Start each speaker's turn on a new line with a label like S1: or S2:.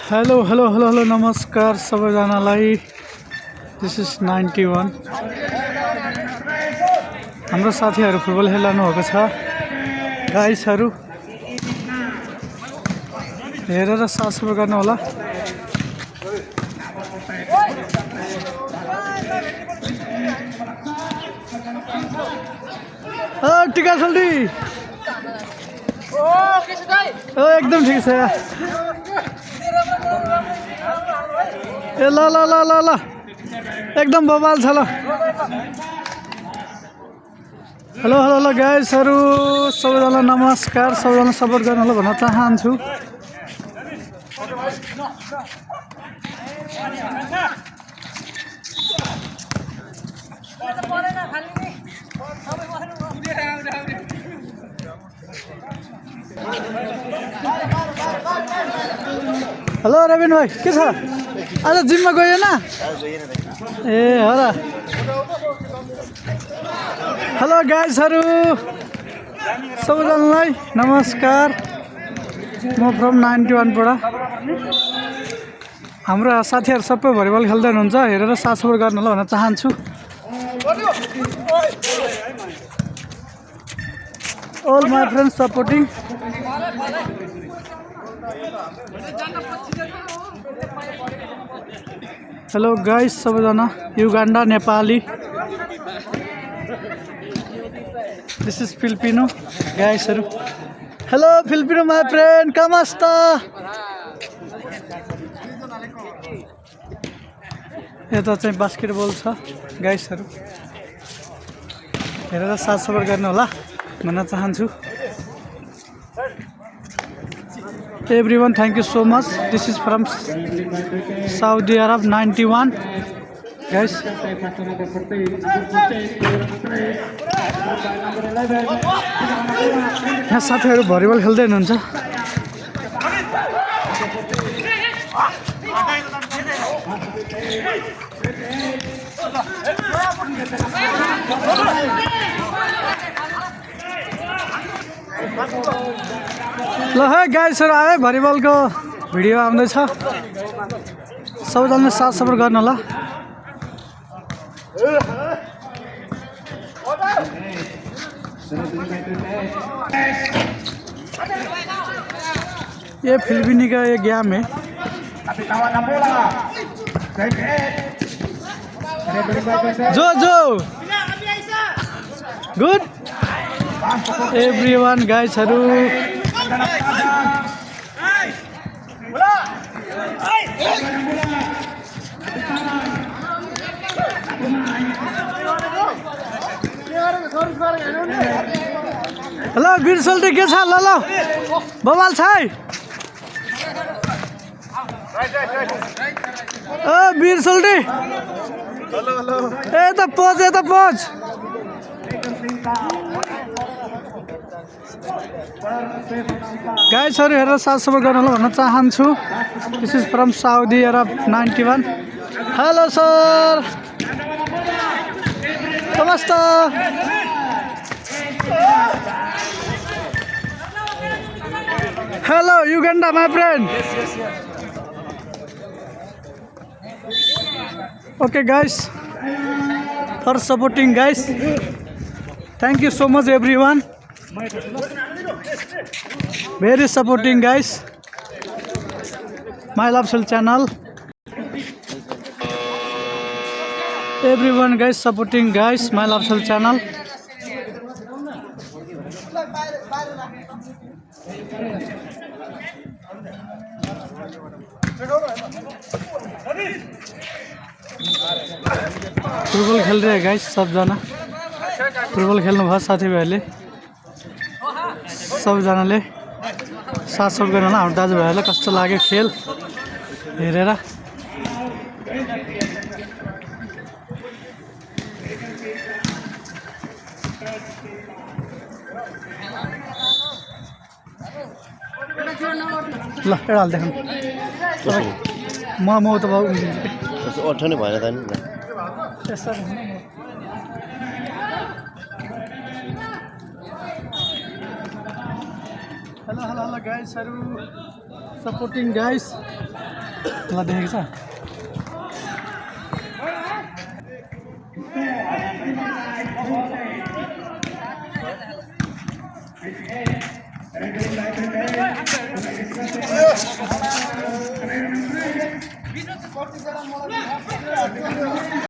S1: Hello नमस्कार सबैजनालाई। This is 91। हाम्रो साथीहरू फुटबल खेल्नु भएको छ गाइसहरू, हेरेर साथ सपोर्ट गर्नु होला। टिका जल्दी एकदम ठिक छ। ए ल ल ल ल ल एकदम बवाल छ ल। हेलो गाइसहरू, सबैजना नमस्कार। सबैजना सपोर्ट गर्नु होला भन्न चाहन्छु। हेलो रविन भाइ, के छ? आज जिममा गएन? ए हो र। हेलो गाइसहरू, सबैजनालाई नमस्कार। म फ्रम 91बाट। हाम्रो साथीहरू सबै भलिबल खेल्दै हुनुहुन्छ, हेरेर साथ सपोर्ट गर्नु होला भन्न चाहन्छु। All my friends supporting. Hello guys, सबैजना Uganda Nepali. This is Filipino गाइसहरू। Hello Filipino my friend, kamasta? यता चाहिँ बास्केटबल छ गाइसहरू, हेरेर साथ सपोर्ट गर्नु होला भन्न चाहन्छु। Everyone, thank you so much. This is from Saudi Arab 91 guys. यहाँ साथीहरू भलिबल खेल्दै हुनुहुन्छ। ल है गाइसहरू, आए भलिबलको भिडियो आउँदैछ। सबैजनाले साथ सपोर्ट गर्नु होला। ये फिलिपिनी का ये गेम है। जो गुड एभ्रीवान गाइसहरू। हेलो वीर सोल्टी, के छ? ल बवाल छ है। वीर सोल्टी, यता पोज। गाइसहरू हेरेर साथ सपोर्ट गर्नु होला भन्न चाहन्छु। This is from Saudi Arab 91। Hello sir, नमस्ते। Hello Uganda my friend. Okay guys, for supporting guys, thank you so much everyone. Very supporting guys, my love soul channel. Everyone guys supporting guys, my love soul channel. Football खेल रहे guys, सबजना football खेल्नु भयो साथीभाइहरूले। सबैजनाले साथ support गर्नु होला। हाम्रो दाजुभाइहरूलाई कस्तो लाग्यो खेल हेरेर। ल एउटा हाल देखाउनु म त बाबु
S2: अठो नै भएन त नि।
S1: Hello guys, supporting guys. ल देखेको छ